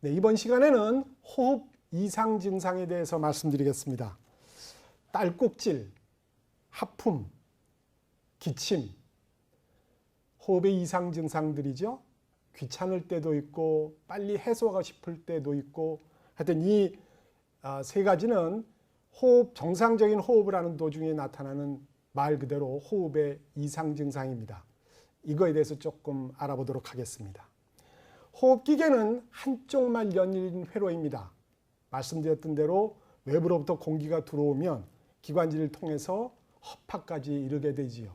네, 이번 시간에는 호흡 이상 증상에 대해서 말씀드리겠습니다. 딸꾹질, 하품, 기침, 호흡의 이상 증상들이죠. 귀찮을 때도 있고 빨리 해소하고 싶을 때도 있고 하여튼 이 세 가지는 정상적인 호흡을 하는 도중에 나타나는 말 그대로 호흡의 이상 증상입니다. 이거에 대해서 조금 알아보도록 하겠습니다. 호흡기계는 한쪽만 열린 회로입니다. 말씀드렸던 대로 외부로부터 공기가 들어오면 기관지를 통해서 허파까지 이르게 되지요.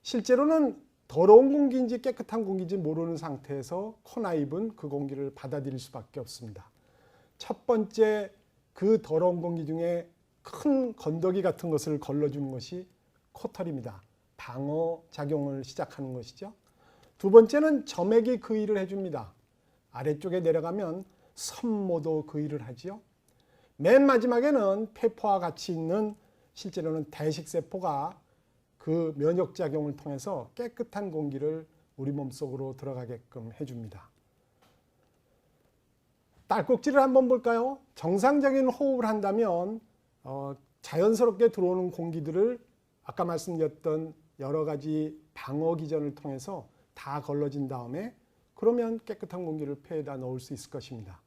실제로는 더러운 공기인지 깨끗한 공기인지 모르는 상태에서 코나입은 그 공기를 받아들일 수밖에 없습니다. 첫 번째 그 더러운 공기 중에 큰 건더기 같은 것을 걸러주는 것이 코털입니다. 방어 작용을 시작하는 것이죠. 두 번째는 점액이 그 일을 해줍니다. 아래쪽에 내려가면 섬모도 그 일을 하지요. 맨 마지막에는 폐포와 같이 있는 실제로는 대식세포가 그 면역작용을 통해서 깨끗한 공기를 우리 몸속으로 들어가게끔 해줍니다. 딸꾹질을 한번 볼까요? 정상적인 호흡을 한다면 자연스럽게 들어오는 공기들을 아까 말씀드렸던 여러 가지 방어 기전을 통해서 다 걸러진 다음에 그러면 깨끗한 공기를 폐에다 넣을 수 있을 것입니다.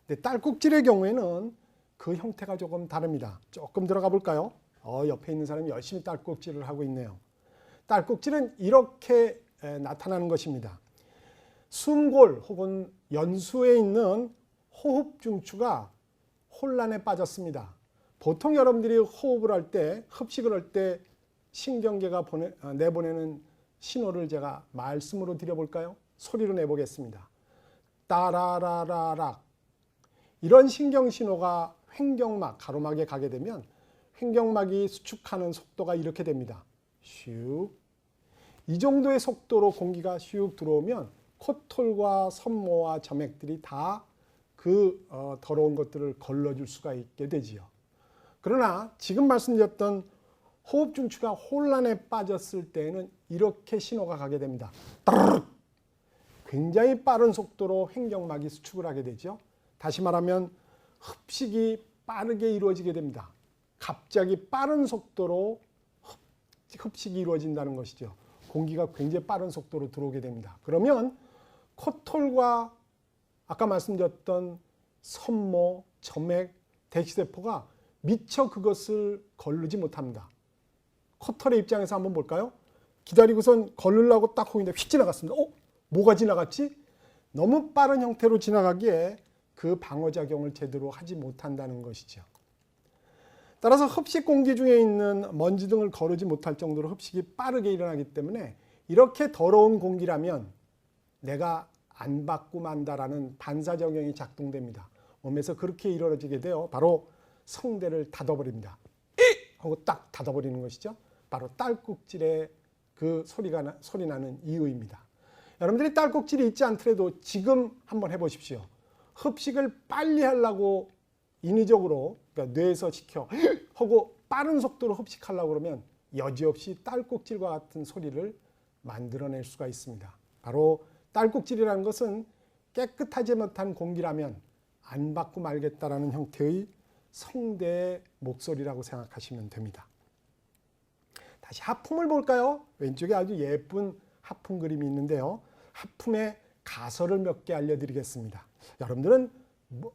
근데 딸꾹질의 경우에는 그 형태가 조금 다릅니다. 조금 들어가 볼까요? 옆에 있는 사람이 열심히 딸꾹질을 하고 있네요. 딸꾹질은 이렇게 나타나는 것입니다. 숨골 혹은 연수에 있는 호흡 중추가 혼란에 빠졌습니다. 보통 여러분들이 호흡을 할 때, 흡식을 할 때 신경계가 내보내는 신호를 제가 말씀으로 드려볼까요? 소리로 내보겠습니다. 따라라라락. 이런 신경신호가 횡격막, 가로막에 가게 되면 횡격막이 수축하는 속도가 이렇게 됩니다. 슉. 이 정도의 속도로 공기가 슉 들어오면 코털과 섬모와 점액들이 다 그 더러운 것들을 걸러줄 수가 있게 되지요. 그러나 지금 말씀드렸던 호흡 중추가 혼란에 빠졌을 때에는 이렇게 신호가 가게 됩니다. 따르륵. 굉장히 빠른 속도로 횡격막이 수축을 하게 되죠. 다시 말하면 흡식이 빠르게 이루어지게 됩니다. 갑자기 빠른 속도로 흡식이 이루어진다는 것이죠. 공기가 굉장히 빠른 속도로 들어오게 됩니다. 그러면 코털과 아까 말씀드렸던 섬모, 점액, 대식세포가 미처 그것을 걸르지 못합니다. 코털의 입장에서 한번 볼까요? 기다리고선 걸르려고 딱 호흡인데 휙 지나갔습니다. 뭐가 지나갔지? 너무 빠른 형태로 지나가기에 그 방어작용을 제대로 하지 못한다는 것이죠. 따라서 흡식 공기 중에 있는 먼지 등을 거르지 못할 정도로 흡식이 빠르게 일어나기 때문에 이렇게 더러운 공기라면 내가 안 받고 만다라는 반사작용이 작동됩니다. 몸에서 그렇게 이루어지게 돼요. 바로 성대를 닫아버립니다. 하고 딱 닫아버리는 것이죠. 바로 딸꾹질의 그 소리 나는 이유입니다. 여러분들이 딸꾹질이 있지 않더라도 지금 한번 해보십시오. 흡식을 빨리 하려고 인위적으로 그러니까 뇌에서 시켜 하고 빠른 속도로 흡식하려고 그러면 여지없이 딸꾹질과 같은 소리를 만들어낼 수가 있습니다. 바로 딸꾹질이라는 것은 깨끗하지 못한 공기라면 안 받고 말겠다라는 형태의 성대의 목소리라고 생각하시면 됩니다. 다시 하품을 볼까요? 왼쪽에 아주 예쁜 하품 그림이 있는데요. 하품의 가설을 몇 개 알려드리겠습니다. 여러분들은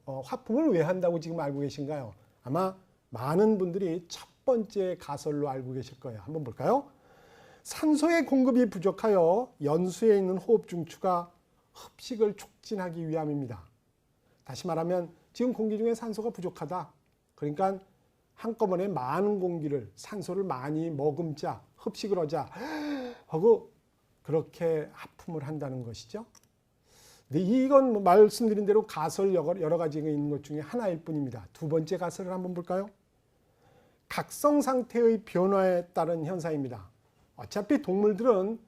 하품을 왜 한다고 지금 알고 계신가요? 아마 많은 분들이 첫 번째 가설로 알고 계실 거예요. 한번 볼까요? 산소의 공급이 부족하여 연수에 있는 호흡 중추가 흡식을 촉진하기 위함입니다. 다시 말하면 지금 공기 중에 산소가 부족하다. 그러니까 한꺼번에 많은 공기를 산소를 많이 머금자 흡식을 하자 하고 그렇게 하품을 한다는 것이죠. 근데 이건 말씀드린 대로 가설 여러 가지가 있는 것 중에 하나일 뿐입니다. 두 번째 가설을 한번 볼까요? 각성 상태의 변화에 따른 현상입니다. 어차피 동물들은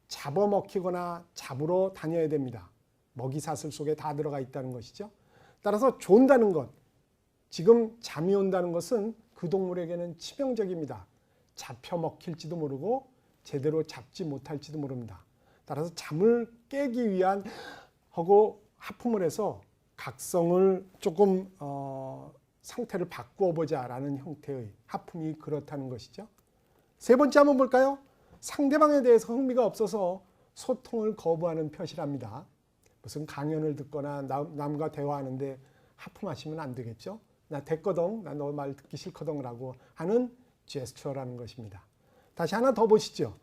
잡아먹히거나 잡으러 다녀야 됩니다. 먹이 사슬 속에 다 들어가 있다는 것이죠. 따라서 존다는 것, 지금 잠이 온다는 것은 그 동물에게는 치명적입니다. 잡혀 먹힐지도 모르고 제대로 잡지 못할지도 모릅니다. 따라서 잠을 깨기 위한 하고 하품을 해서 각성을 조금 상태를 바꾸어 보자라는 형태의 하품이 그렇다는 것이죠. 세 번째 한번 볼까요? 상대방에 대해서 흥미가 없어서 소통을 거부하는 표시랍니다. 무슨 강연을 듣거나 남과 대화하는데 하품하시면 안 되겠죠. 나 됐거든, 나 너 말 듣기 싫거든 라고 하는 제스처라는 것입니다. 다시 하나 더 보시죠.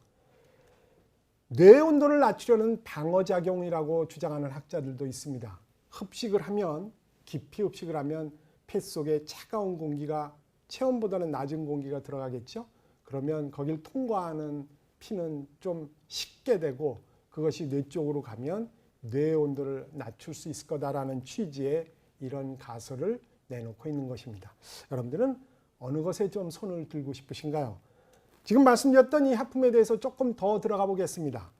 뇌 온도를 낮추려는 방어작용이라고 주장하는 학자들도 있습니다. 흡식을 하면, 깊이 흡식을 하면 폐 속에 차가운 공기가 체온보다는 낮은 공기가 들어가겠죠. 그러면 거길 통과하는 피는 좀 식게 되고 그것이 뇌 쪽으로 가면 뇌의 온도를 낮출 수 있을 거다라는 취지의 이런 가설을 내놓고 있는 것입니다. 여러분들은 어느 것에 좀 손을 들고 싶으신가요? 지금 말씀드렸던 이 하품에 대해서 조금 더 들어가 보겠습니다.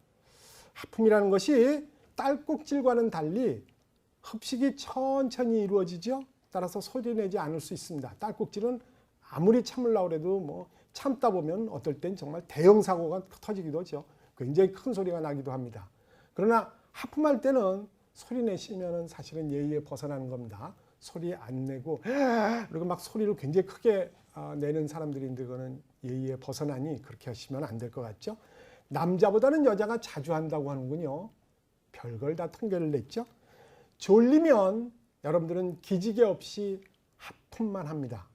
하품이라는 것이 딸꾹질과는 달리 흡식이 천천히 이루어지죠. 따라서 소리내지 않을 수 있습니다. 딸꾹질은 아무리 참으려고 해도 뭐 참다 보면 어떨 땐 정말 대형 사고가 터지기도 하죠. 굉장히 큰 소리가 나기도 합니다. 그러나 하품할 때는 소리 내시면은 사실은 예의에 벗어나는 겁니다. 소리 안 내고 그리고 막 소리를 굉장히 크게 내는 사람들인데 그거는 예의에 벗어나니 그렇게 하시면 안 될 것 같죠. 남자보다는 여자가 자주 한다고 하는군요. 별걸 다 통계를 냈죠. 졸리면 여러분들은 기지개 없이 하품만 합니다.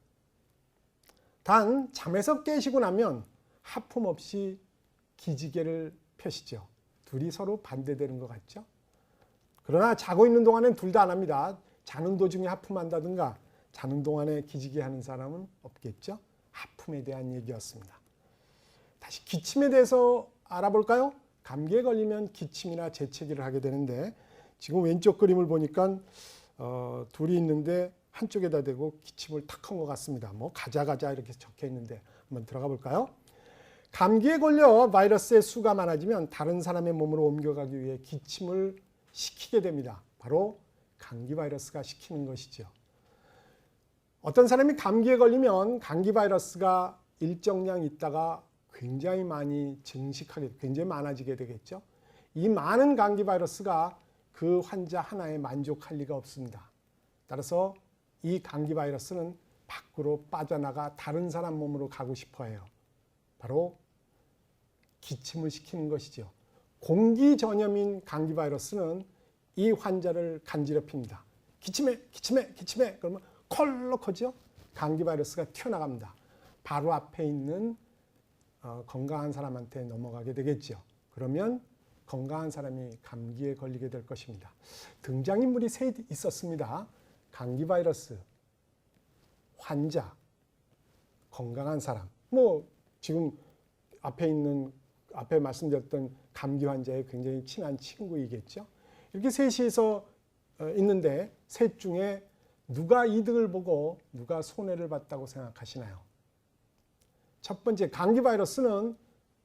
단 잠에서 깨시고 나면 하품 없이 기지개를 펴시죠. 둘이 서로 반대되는 것 같죠. 그러나 자고 있는 동안엔 둘 다 안 합니다. 자는 도중에 하품한다든가 자는 동안에 기지개 하는 사람은 없겠죠. 하품에 대한 얘기였습니다. 다시 기침에 대해서 알아볼까요? 감기에 걸리면 기침이나 재채기를 하게 되는데 지금 왼쪽 그림을 보니까 둘이 있는데 한쪽에다 대고 기침을 탁 한 것 같습니다. 뭐 가자 이렇게 적혀 있는데 한번 들어가 볼까요? 감기에 걸려 바이러스의 수가 많아지면 다른 사람의 몸으로 옮겨가기 위해 기침을 시키게 됩니다. 바로 감기 바이러스가 시키는 것이죠. 어떤 사람이 감기에 걸리면 감기 바이러스가 일정량 있다가 굉장히 많이 증식하게, 굉장히 많아지게 되겠죠. 이 많은 감기 바이러스가 그 환자 하나에 만족할 리가 없습니다. 따라서 이 감기 바이러스는 밖으로 빠져나가 다른 사람 몸으로 가고 싶어 해요. 바로 기침을 시키는 것이죠. 공기 전염인 감기 바이러스는 이 환자를 간지럽힙니다. 기침해. 그러면 콜록하죠. 감기 바이러스가 튀어나갑니다. 바로 앞에 있는 건강한 사람한테 넘어가게 되겠죠. 그러면 건강한 사람이 감기에 걸리게 될 것입니다. 등장인물이 셋 있었습니다. 감기 바이러스, 환자, 건강한 사람. 뭐 지금 앞에 말씀드렸던 감기 환자의 굉장히 친한 친구이겠죠. 이렇게 셋이서 있는데 셋 중에 누가 이득을 보고 누가 손해를 봤다고 생각하시나요? 첫 번째, 감기 바이러스는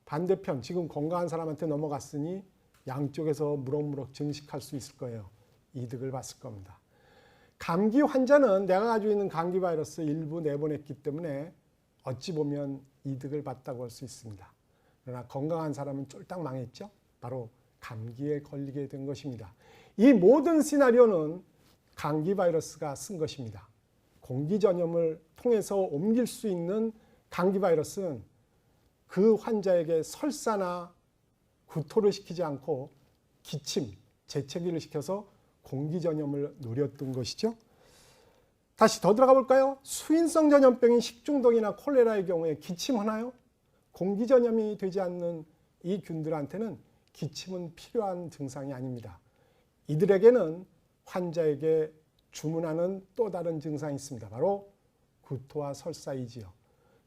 반대편, 지금 건강한 사람한테 넘어갔으니 양쪽에서 무럭무럭 증식할 수 있을 거예요. 이득을 봤을 겁니다. 감기 환자는 내가 가지고 있는 감기 바이러스 일부 내보냈기 때문에 어찌 보면 이득을 봤다고 할 수 있습니다. 그러나 건강한 사람은 쫄딱 망했죠. 바로 감기에 걸리게 된 것입니다. 이 모든 시나리오는 감기 바이러스가 쓴 것입니다. 공기 전염을 통해서 옮길 수 있는 감기 바이러스는 그 환자에게 설사나 구토를 시키지 않고 기침, 재채기를 시켜서 공기 전염을 노렸던 것이죠. 다시 더 들어가 볼까요? 수인성 전염병인 식중독이나 콜레라의 경우에 기침하나요? 공기 전염이 되지 않는 이 균들한테는 기침은 필요한 증상이 아닙니다. 이들에게는 환자에게 주문하는 또 다른 증상이 있습니다. 바로 구토와 설사이지요.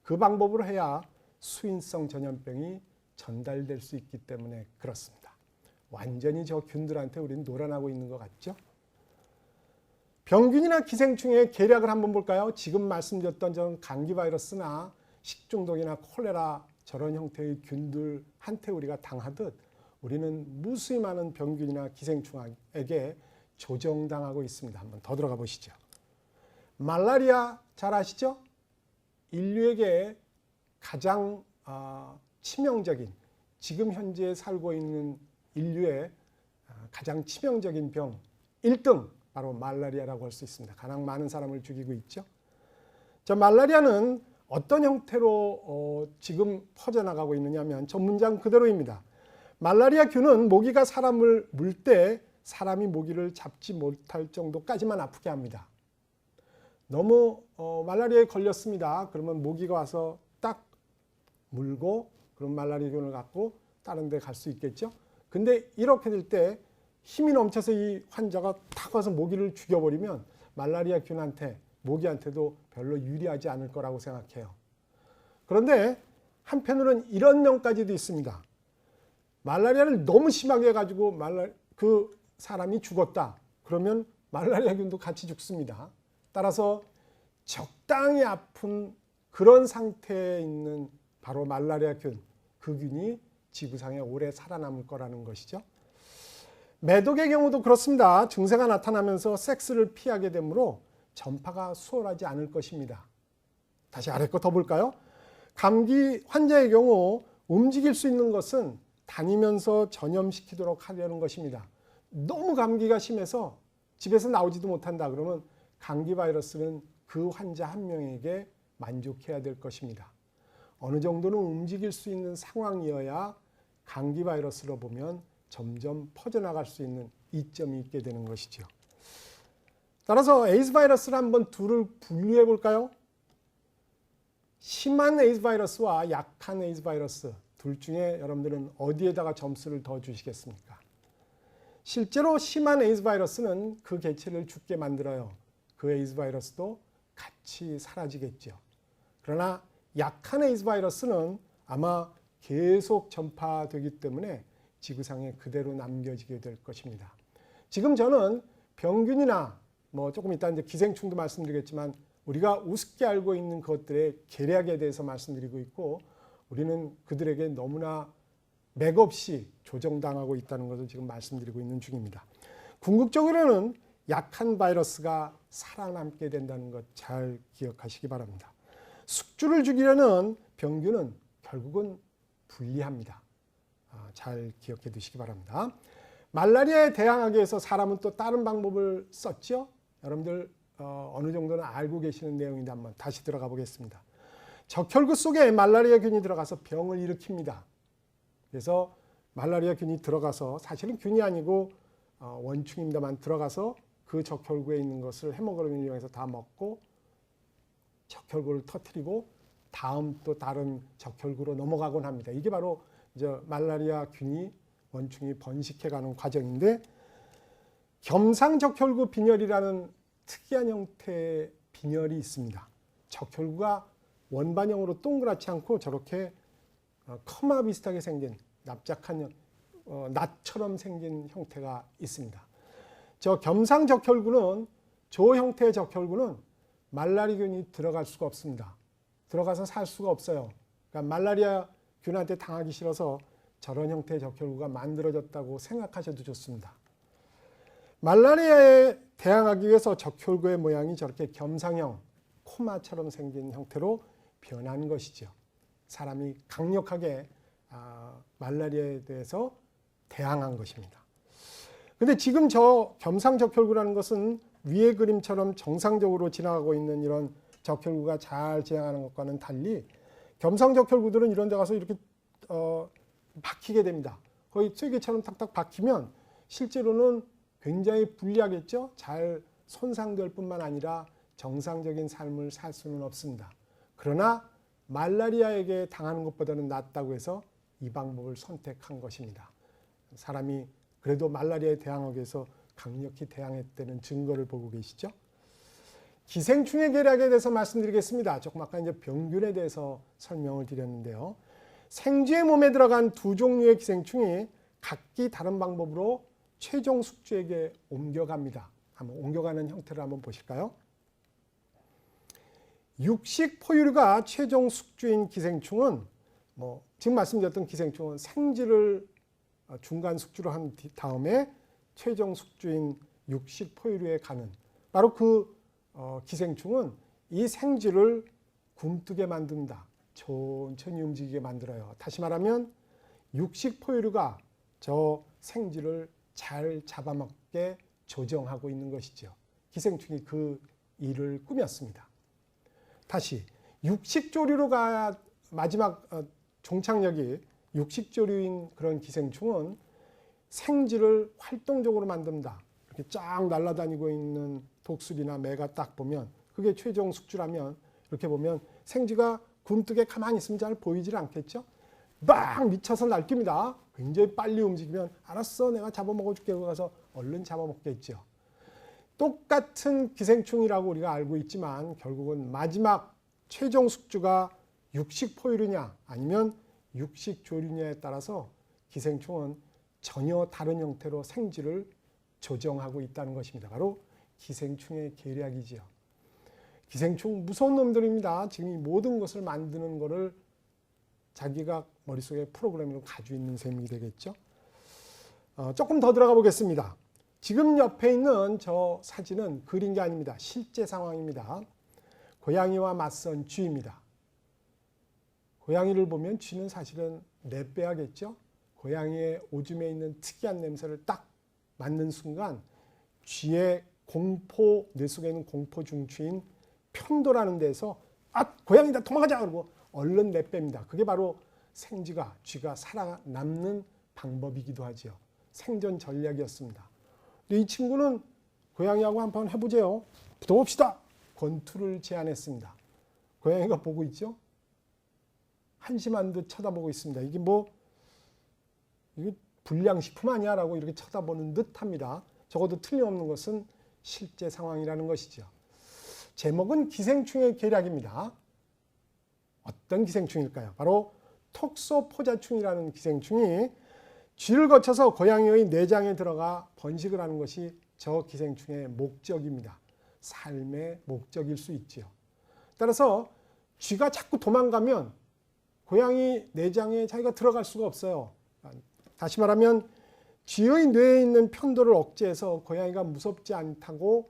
그 방법으로 해야 수인성 전염병이 전달될 수 있기 때문에 그렇습니다. 완전히 저 균들한테 우리는 놀아나고 있는 것 같죠? 병균이나 기생충의 계략을 한번 볼까요? 지금 말씀드렸던 저 감기 바이러스나 식중독이나 콜레라 저런 형태의 균들한테 우리가 당하듯 우리는 무수히 많은 병균이나 기생충에게 조정당하고 있습니다. 한번 더 들어가 보시죠. 말라리아 잘 아시죠? 인류에게 가장 치명적인, 지금 현재 살고 있는 인류의 가장 치명적인 병 1등 바로 말라리아라고 할 수 있습니다. 가장 많은 사람을 죽이고 있죠. 자, 말라리아는 어떤 형태로 지금 퍼져나가고 있느냐면 전 문장 그대로입니다. 말라리아균은 모기가 사람을 물 때 사람이 모기를 잡지 못할 정도까지만 아프게 합니다. 너무 말라리아에 걸렸습니다. 그러면 모기가 와서 딱 물고 그럼 말라리아균을 갖고 다른 데 갈 수 있겠죠. 근데 이렇게 될 때 힘이 넘쳐서 이 환자가 탁 와서 모기를 죽여버리면 말라리아균한테 모기한테도 별로 유리하지 않을 거라고 생각해요. 그런데 한편으로는 이런 면까지도 있습니다. 말라리아를 너무 심하게 해가지고 그 사람이 죽었다. 그러면 말라리아균도 같이 죽습니다. 따라서 적당히 아픈 그런 상태에 있는 바로 말라리아균, 그 균이 지구상에 오래 살아남을 거라는 것이죠. 매독의 경우도 그렇습니다. 증세가 나타나면서 섹스를 피하게 되므로 전파가 수월하지 않을 것입니다. 다시 아래 거 더 볼까요? 감기 환자의 경우 움직일 수 있는 것은 다니면서 전염시키도록 하려는 것입니다. 너무 감기가 심해서 집에서 나오지도 못한다 그러면 감기 바이러스는 그 환자 한 명에게 만족해야 될 것입니다. 어느 정도는 움직일 수 있는 상황이어야 감기 바이러스로 보면 점점 퍼져나갈 수 있는 이점이 있게 되는 것이죠. 따라서 에이즈 바이러스를 한번 둘을 분류해 볼까요? 심한 에이즈 바이러스와 약한 에이즈 바이러스 둘 중에 여러분들은 어디에다가 점수를 더 주시겠습니까? 실제로 심한 에이즈 바이러스는 그 개체를 죽게 만들어요. 그 에이즈 바이러스도 같이 사라지겠죠. 그러나 약한 에이즈 바이러스는 아마 계속 전파되기 때문에 지구상에 그대로 남겨지게 될 것입니다. 지금 저는 병균이나 조금 이따 이제 기생충도 말씀드리겠지만 우리가 우습게 알고 있는 것들의 계략에 대해서 말씀드리고 있고 우리는 그들에게 너무나 맥없이 조정당하고 있다는 것을 지금 말씀드리고 있는 중입니다. 궁극적으로는 약한 바이러스가 살아남게 된다는 것 잘 기억하시기 바랍니다. 숙주를 죽이려는 병균은 결국은 불리합니다. 잘 기억해 두시기 바랍니다. 말라리아에 대항하기 위해서 사람은 또 다른 방법을 썼죠. 여러분들 어느 정도는 알고 계시는 내용인데 한번 다시 들어가 보겠습니다. 적혈구 속에 말라리아균이 들어가서 병을 일으킵니다. 그래서 말라리아균이 들어가서 사실은 균이 아니고 원충입니다만 들어가서 그 적혈구에 있는 것을 헤모글로빈을 이용해서 다 먹고 적혈구를 터뜨리고 다음 또 다른 적혈구로 넘어가곤 합니다. 이게 바로 이제 말라리아균이 원충이 번식해가는 과정인데 겸상적혈구 빈혈이라는 특이한 형태의 빈혈이 있습니다. 적혈구가 원반형으로 동그랗지 않고 저렇게 커마 비슷하게 생긴 납작한 낫처럼 생긴 형태가 있습니다. 저 겸상적혈구는 저 형태의 적혈구는 말라리아균이 들어갈 수가 없습니다. 들어가서 살 수가 없어요. 그러니까 말라리아균한테 당하기 싫어서 저런 형태의 적혈구가 만들어졌다고 생각하셔도 좋습니다. 말라리아에 대항하기 위해서 적혈구의 모양이 저렇게 겸상형, 코마처럼 생긴 형태로 변한 것이죠. 사람이 강력하게 말라리아에 대해서 대항한 것입니다. 근데 지금 저 겸상적혈구라는 것은 위의 그림처럼 정상적으로 지나가고 있는 이런 적혈구가 잘 지나가는 것과는 달리 겸상적혈구들은 이런 데 가서 이렇게 박히게 됩니다. 거의 쐐기처럼 탁탁 박히면 실제로는 굉장히 불리하겠죠. 잘 손상될 뿐만 아니라 정상적인 삶을 살 수는 없습니다. 그러나 말라리아에게 당하는 것보다는 낫다고 해서 이 방법을 선택한 것입니다. 사람이 그래도 말라리아에 대항하기 위해서 강력히 대항했다는 증거를 보고 계시죠. 기생충의 계략에 대해서 말씀드리겠습니다. 조금 아까 이제 병균에 대해서 설명을 드렸는데요. 생쥐의 몸에 들어간 두 종류의 기생충이 각기 다른 방법으로 최종 숙주에게 옮겨갑니다. 한번 옮겨가는 형태를 한번 보실까요? 육식 포유류가 최종 숙주인 기생충은 지금 말씀드렸던 기생충은 생쥐를 중간 숙주로 한 다음에 최종 숙주인 육식 포유류에 가는 바로 그 기생충은 이 생쥐를 굼뜨게 만듭니다. 천천히 움직이게 만들어요. 다시 말하면 육식 포유류가 저 생쥐를 잘 잡아먹게 조정하고 있는 것이죠. 기생충이 그 일을 꾸몄습니다. 다시 육식조류로 가야 마지막 종착역이 육식조류인 그런 기생충은 생쥐를 활동적으로 만든다. 이렇게 쫙 날아다니고 있는 독수리나 매가 딱 보면 그게 최종 숙주라면 이렇게 보면 생쥐가 굼뜨게 가만히 있으면 잘 보이질 않겠죠. 막 미쳐서 날깁니다. 굉장히 빨리 움직이면 알았어 내가 잡아먹어줄게 하고 가서 얼른 잡아먹겠죠. 똑같은 기생충이라고 우리가 알고 있지만 결국은 마지막 최종 숙주가 육식포유류냐 아니면 육식조류냐에 따라서 기생충은 전혀 다른 형태로 생쥐를 조정하고 있다는 것입니다. 바로 기생충의 계략이지요. 기생충 무서운 놈들입니다. 지금 이 모든 것을 만드는 것을 자기가 머릿속에 프로그램으로 가지고 있는 셈이 되겠죠. 조금 더 들어가 보겠습니다. 지금 옆에 있는 저 사진은 그린 게 아닙니다. 실제 상황입니다. 고양이와 맞선 쥐입니다. 고양이를 보면 쥐는 사실은 내빼야겠죠. 고양이의 오줌에 있는 특이한 냄새를 딱 맡는 순간 쥐의 공포, 뇌 속에 있는 공포 중추인 편도라는 데서 고양이다 도망가자 그러고 얼른 내뺍니다. 그게 바로 생쥐가 쥐가 살아남는 방법이기도 하죠. 생존 전략이었습니다. 근데 이 친구는 고양이하고 한번 해보세요. 붙어봅시다. 권투를 제안했습니다. 고양이가 보고 있죠. 한심한 듯 쳐다보고 있습니다. 이게 이게 불량식품 아니야? 라고 이렇게 쳐다보는 듯 합니다. 적어도 틀림없는 것은 실제 상황이라는 것이죠. 제목은 기생충의 계략입니다. 어떤 기생충일까요? 바로 톡소포자충이라는 기생충이 쥐를 거쳐서 고양이의 내장에 들어가 번식을 하는 것이 저 기생충의 목적입니다. 삶의 목적일 수 있지요. 따라서 쥐가 자꾸 도망가면 고양이 내장에 자기가 들어갈 수가 없어요. 다시 말하면 쥐의 뇌에 있는 편도를 억제해서 고양이가 무섭지 않다고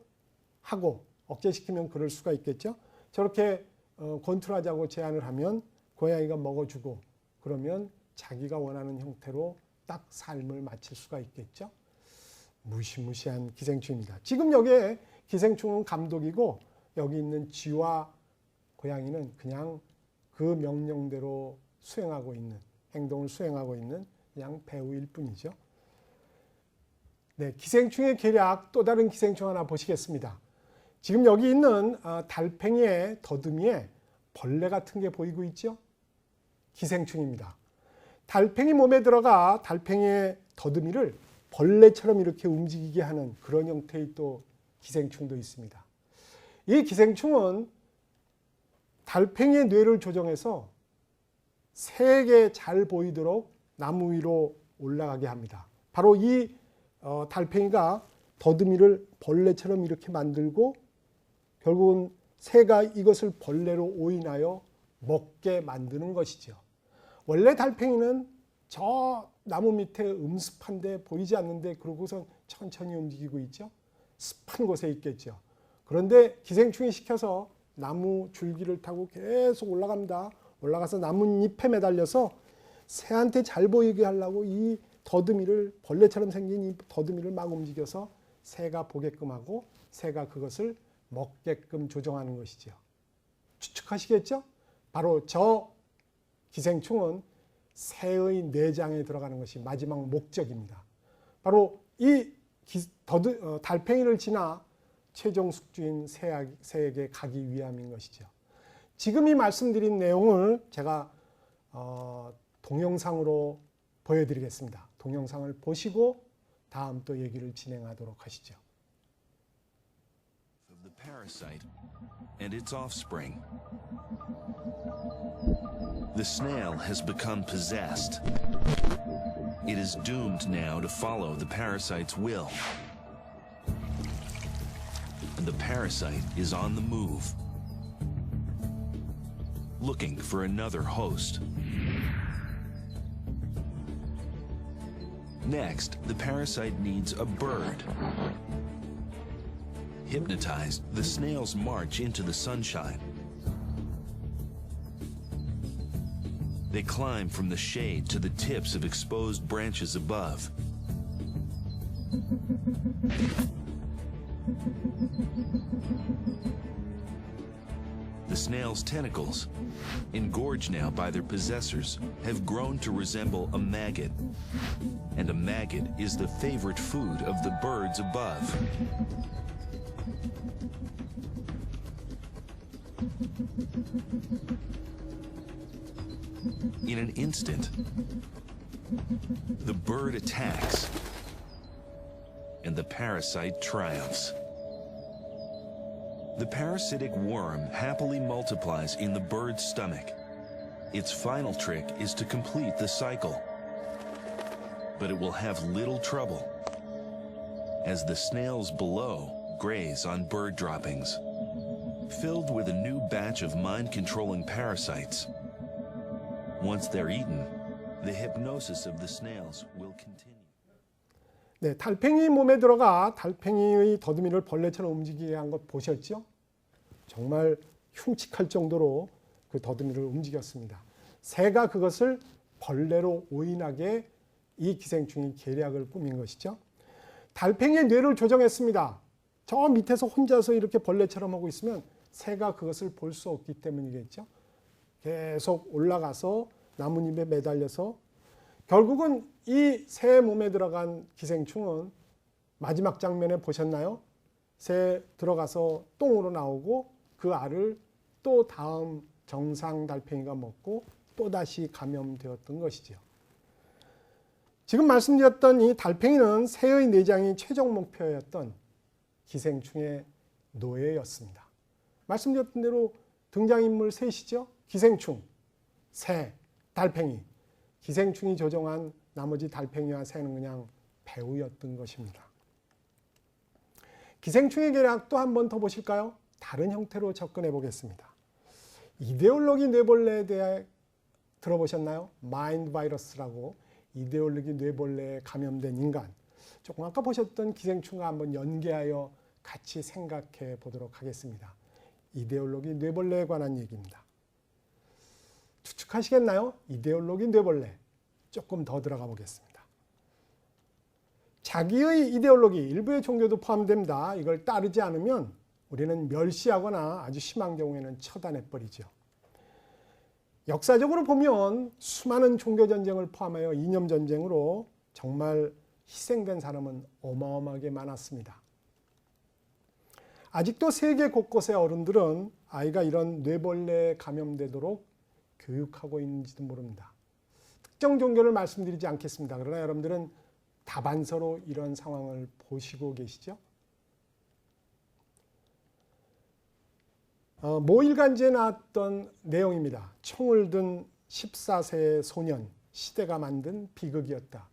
하고 억제시키면 그럴 수가 있겠죠. 저렇게 권투하자고 제안을 하면 고양이가 먹어주고 그러면 자기가 원하는 형태로 딱 삶을 마칠 수가 있겠죠. 무시무시한 기생충입니다. 지금 여기에 기생충은 감독이고 여기 있는 쥐와 고양이는 그냥 그 명령대로 수행하고 있는 행동을 수행하고 있는 그냥 배우일 뿐이죠. 네, 기생충의 계략 또 다른 기생충 하나 보시겠습니다. 지금 여기 있는 달팽이의 더듬이에 벌레 같은 게 보이고 있죠? 기생충입니다. 달팽이 몸에 들어가 달팽이의 더듬이를 벌레처럼 이렇게 움직이게 하는 그런 형태의 또 기생충도 있습니다. 이 기생충은 달팽이의 뇌를 조정해서 색에 잘 보이도록 나무 위로 올라가게 합니다. 바로 이 달팽이가 더듬이를 벌레처럼 이렇게 만들고 결국은 새가 이것을 벌레로 오인하여 먹게 만드는 것이죠. 원래 달팽이는 저 나무 밑에 음습한데 보이지 않는데 그러고선 천천히 움직이고 있죠. 습한 곳에 있겠죠. 그런데 기생충이 시켜서 나무 줄기를 타고 계속 올라갑니다. 올라가서 나뭇잎에 매달려서 새한테 잘 보이게 하려고 이 더듬이를 벌레처럼 생긴 이 더듬이를 막 움직여서 새가 보게끔 하고 새가 그것을 먹게끔 조정하는 것이죠. 추측하시겠죠? 바로 저 기생충은 새의 내장에 들어가는 것이 마지막 목적입니다. 바로 이 달팽이를 지나 최종 숙주인 새에게 가기 위함인 것이죠. 지금 이 말씀드린 내용을 제가 동영상으로 보여드리겠습니다. 동영상을 보시고 다음 또 얘기를 진행하도록 하시죠. The parasite and its offspring. The snail has become possessed. It is doomed now to follow the parasite's will. And the parasite is on the move, looking for another host. Next, the parasite needs a bird. Hypnotized, the snails march into the sunshine. They climb from the shade to the tips of exposed branches above. The snail's tentacles, engorged now by their possessors, have grown to resemble a maggot. And a maggot is the favorite food of the birds above. In an instant, the bird attacks, and the parasite triumphs. The parasitic worm happily multiplies in the bird's stomach. Its final trick is to complete the cycle. But it will have little trouble, as the snails below graze on bird droppings, filled with a new batch of mind-controlling parasites. Once they're eaten, the hypnosis of the snails will continue. 네, 달팽이 몸에 들어가 달팽이의 더듬이를 벌레처럼 움직이게 한 것 보셨죠? 정말 흉측할 정도로 그 더듬이를 움직였습니다. 새가 그것을 벌레로 오인하게 이 기생충이 계략을 꾸민 것이죠. 달팽이의 뇌를 조정했습니다. 저 밑에서 혼자서 이렇게 벌레처럼 하고 있으면 새가 그것을 볼 수 없기 때문이겠죠. 계속 올라가서 나뭇잎에 매달려서 결국은 이 새 몸에 들어간 기생충은 마지막 장면에 보셨나요? 새 들어가서 똥으로 나오고 그 알을 또 다음 정상 달팽이가 먹고 또다시 감염되었던 것이죠. 지금 말씀드렸던 이 달팽이는 새의 내장이 최종 목표였던 기생충의 노예였습니다. 말씀드렸던 대로 등장인물 셋이죠. 기생충, 새, 달팽이. 기생충이 조종한 나머지 달팽이와 새는 그냥 배우였던 것입니다. 기생충의 계략도 한 번 더 보실까요? 다른 형태로 접근해 보겠습니다. 이데올로기 뇌벌레에 대해 들어보셨나요? 마인드 바이러스라고 이데올로기 뇌벌레에 감염된 인간. 조금 아까 보셨던 기생충과 한번 연계하여 같이 생각해 보도록 하겠습니다. 이데올로기 뇌벌레에 관한 얘기입니다. 추측하시겠나요? 이데올로기 뇌벌레. 조금 더 들어가 보겠습니다. 자기의 이데올로기, 일부의 종교도 포함됩니다. 이걸 따르지 않으면 우리는 멸시하거나 아주 심한 경우에는 처단해버리죠. 역사적으로 보면 수많은 종교전쟁을 포함하여 이념전쟁으로 정말 희생된 사람은 어마어마하게 많았습니다. 아직도 세계 곳곳의 어른들은 아이가 이런 뇌벌레에 감염되도록 교육하고 있는지도 모릅니다. 특정 종교를 말씀드리지 않겠습니다. 그러나 여러분들은 다반서로 이런 상황을 보시고 계시죠? 모 일간지에 나왔던 내용입니다. 총을 든 14세의 소년, 시대가 만든 비극이었다.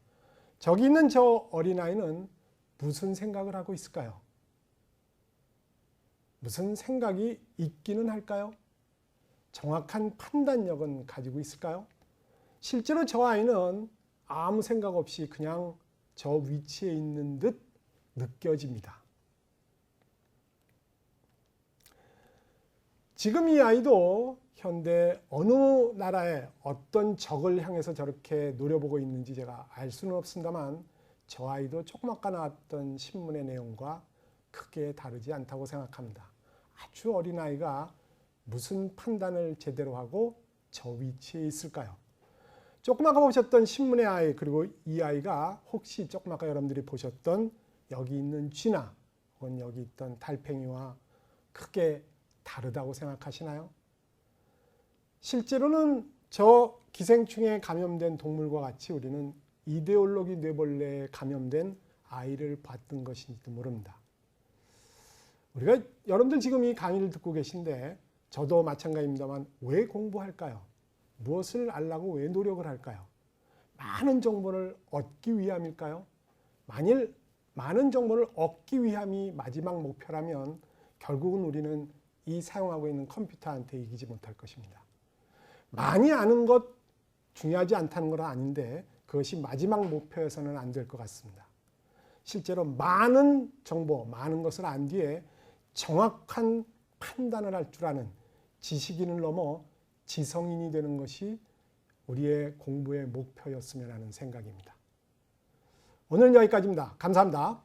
저기 있는 저 어린아이는 무슨 생각을 하고 있을까요? 무슨 생각이 있기는 할까요? 정확한 판단력은 가지고 있을까요? 실제로 저 아이는 아무 생각 없이 그냥 저 위치에 있는 듯 느껴집니다. 지금 이 아이도 현대 어느 나라의 어떤 적을 향해서 저렇게 노려보고 있는지 제가 알 수는 없습니다만 저 아이도 조금 아까 나왔던 신문의 내용과 크게 다르지 않다고 생각합니다. 아주 어린 아이가 무슨 판단을 제대로 하고 저 위치에 있을까요? 조금 아까 보셨던 신문의 아이, 그리고 이 아이가 혹시 조금 아까 여러분들이 보셨던 여기 있는 쥐나 혹은 여기 있던 달팽이와 크게 다르다고 생각하시나요? 실제로는 저 기생충에 감염된 동물과 같이 우리는 이데올로기 뇌벌레에 감염된 아이를 봤던 것인지도 모릅니다. 우리가 여러분들 지금 이 강의를 듣고 계신데 저도 마찬가지입니다만 왜 공부할까요? 무엇을 알라고 왜 노력을 할까요? 많은 정보를 얻기 위함일까요? 만일 많은 정보를 얻기 위함이 마지막 목표라면 결국은 우리는 이 사용하고 있는 컴퓨터한테 이기지 못할 것입니다. 많이 아는 것 중요하지 않다는 건 아닌데 그것이 마지막 목표여서는 안 될 것 같습니다. 실제로 많은 정보, 많은 것을 안 뒤에 정확한 판단을 할 줄 아는 지식인을 넘어 지성인이 되는 것이 우리의 공부의 목표였으면 하는 생각입니다. 오늘은 여기까지입니다. 감사합니다.